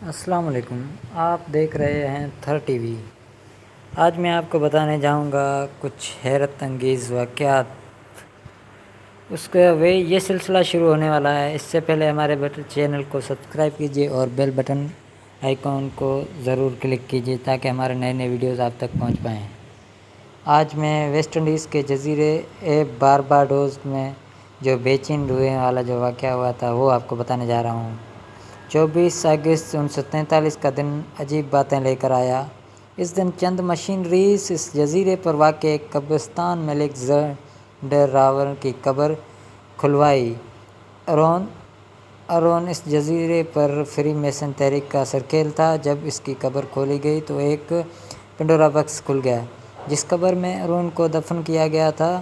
السلام علیکم، آپ دیکھ رہے ہیں تھر ٹی وی۔ آج میں آپ کو بتانے جاؤں گا کچھ حیرت انگیز واقعات۔ یہ سلسلہ شروع ہونے والا ہے، اس سے پہلے ہمارے چینل کو سبسکرائب کیجیے اور بیل بٹن آئیکن کو ضرور کلک کیجیے تاکہ ہمارے نئے ویڈیوز آپ تک پہنچ پائیں۔ آج میں ویسٹ انڈیز کے جزیرے بارباڈوس میں جو بے چین روحیں والا جو واقعہ ہوا تھا وہ آپ کو بتانے جا رہا ہوں۔ 24 اگست 1943 کا دن عجیب باتیں لے کر آیا۔ اس دن چند مشینریز اس جزیرے پر واقع ایک قبرستان میں الیگزینڈر راون کی قبر کھلوائی۔ ارون اس جزیرے پر فری میسن تحریک کا سرخیل تھا۔ جب اس کی قبر کھولی گئی تو ایک پنڈورا باکس کھل گیا۔ جس قبر میں ارون کو دفن کیا گیا تھا،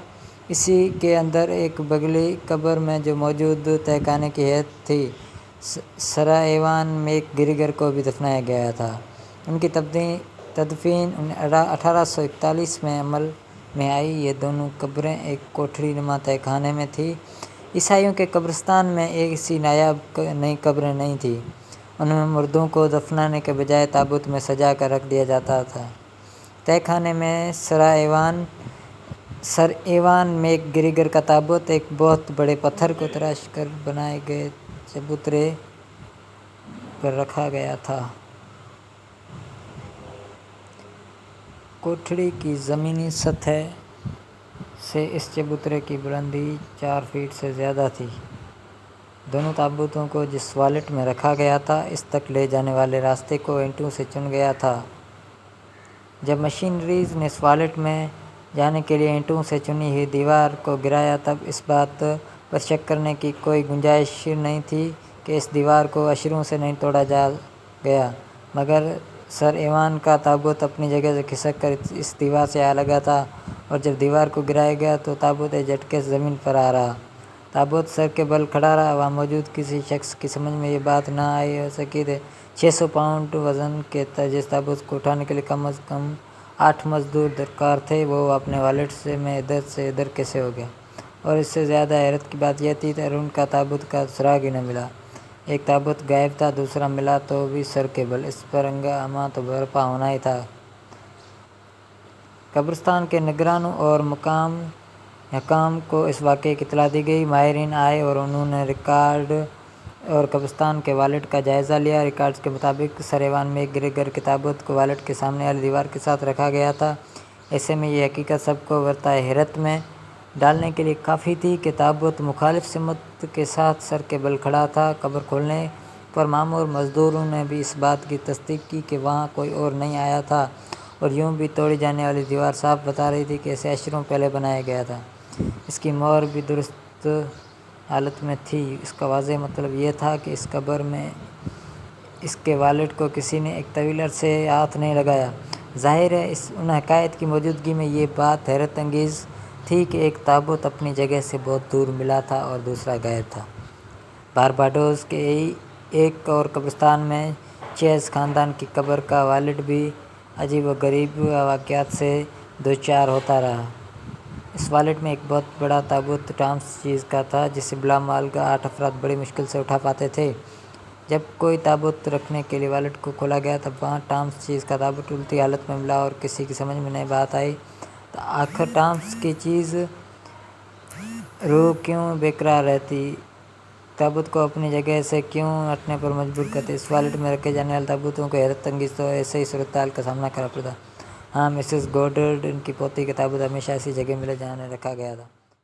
اسی کے اندر ایک بغلی قبر میں جو موجود تہہ خانے کی حیثیت تھی، سر ایوان میک گریگر کو بھی دفنایا گیا تھا۔ ان کی تدفین 1841 میں عمل میں آئی۔ یہ دونوں قبریں ایک کوٹھڑی نما تہہ خانے میں تھیں۔ عیسائیوں کے قبرستان میں ایسی نایاب نئی قبریں نہیں تھیں۔ ان میں مردوں کو دفنانے کے بجائے تابوت میں سجا کر رکھ دیا جاتا تھا۔ تہہ خانے میں سر ایوان میک گریگر کا تابوت ایک بہت بڑے پتھر کو تراش کر بنائے گئے چبوترے پر رکھا گیا تھا۔ کوٹھڑی کی زمینی سطح سے اس چبوترے کی بلندی 4 فٹ سے زیادہ تھی۔ دونوں تابوتوں کو جس والٹ میں رکھا گیا تھا، اس تک لے جانے والے راستے کو اینٹوں سے چنا گیا تھا۔ جب مشینریز نے اس والٹ میں جانے کے لیے اینٹوں سے چنی ہوئی دیوار کو گرایا، تب اس بات پر شک کرنے کی کوئی گنجائش نہیں تھی کہ اس دیوار کو اشروں سے نہیں توڑا گیا، مگر سر ایوان کا تابوت اپنی جگہ سے کھسک کر اس دیوار سے آ لگا تھا، اور جب دیوار کو گرایا گیا تو تابوت ایک جھٹکے سے زمین پر آ رہا۔ تابوت سر کے بل کھڑا رہا۔ وہاں موجود کسی شخص کی سمجھ میں یہ بات نہ آ سکی کہ 600 پاؤنڈ وزن کے جس تابوت کو اٹھانے کے لیے کم از کم 8 مزدور درکار تھے، وہ اپنے والٹ میں ادھر سے ادھر کیسے ہو گیا۔ اور اس سے زیادہ حیرت کی بات یہ تھی کہ ارون کا تابوت کا سراغ ہی نہ ملا۔ ایک تابوت غائب تھا، دوسرا ملا تو بھی سر کے بل۔ اس پر ہنگامہ تو برپا ہونا ہی تھا۔ قبرستان کے نگرانوں اور حکام کو اس واقعے کی اطلاع دی گئی۔ ماہرین آئے اور انہوں نے ریکارڈ اور قبرستان کے والٹ کا جائزہ لیا۔ ریکارڈز کے مطابق سر ایوان میک گریگر کے تابوت کو والٹ کے سامنے والی دیوار کے ساتھ رکھا گیا تھا۔ ایسے میں یہ حقیقت سب کو ورطۂ حیرت میں ڈالنے کے لیے کافی تھی کہ تابوت مخالف سمت کے ساتھ سر کے بل کھڑا تھا۔ قبر کھولنے پر مامور مزدوروں نے بھی اس بات کی تصدیق کی کہ وہاں کوئی اور نہیں آیا تھا، اور یوں بھی توڑی جانے والی دیوار صاف بتا رہی تھی کہ اسے اشروں پہلے بنایا گیا تھا۔ اس کی مہر بھی درست حالت میں تھی۔ اس کا واضح مطلب یہ تھا کہ اس قبر میں اس کے والٹ کو کسی نے ایک طویل عرصے ہاتھ نہیں لگایا۔ ظاہر ہے ان حقائق کی موجودگی میں یہ بات حیرت انگیز تھی کہ ایک تابوت اپنی جگہ سے بہت دور ملا تھا اور دوسرا غائب تھا۔ بارباڈوس کے ایک اور قبرستان میں چیز خاندان کی قبر کا والٹ بھی عجیب و غریب واقعات سے دوچار ہوتا رہا۔ اس والٹ میں ایک بہت بڑا تابوت ٹامس چیز کا تھا، جسے بلا مالگا 8 افراد بڑی مشکل سے اٹھا پاتے تھے۔ جب کوئی تابوت رکھنے کے لیے والٹ کو کھولا گیا، تب وہاں ٹامس چیز کا تابوت الٹی حالت میں ملا اور کسی کی سمجھ میں نہیں بات آئی تو آخر ٹامس کی چیز روح کیوں برقرار رہتی، تابوت کو اپنی جگہ سے کیوں ہٹنے پر مجبور کرتی۔ اس والٹ میں رکھے جانے والے تابوتوں کو حیرت انگیز تو ایسے ہی صورتحال کا سامنا کرنا پڑتا۔ ہاں، مسز گوڈرڈ، ان کی پوتی کا تابوت ہمیشہ اسی جگہ ملا جہاں انہیں رکھا گیا تھا۔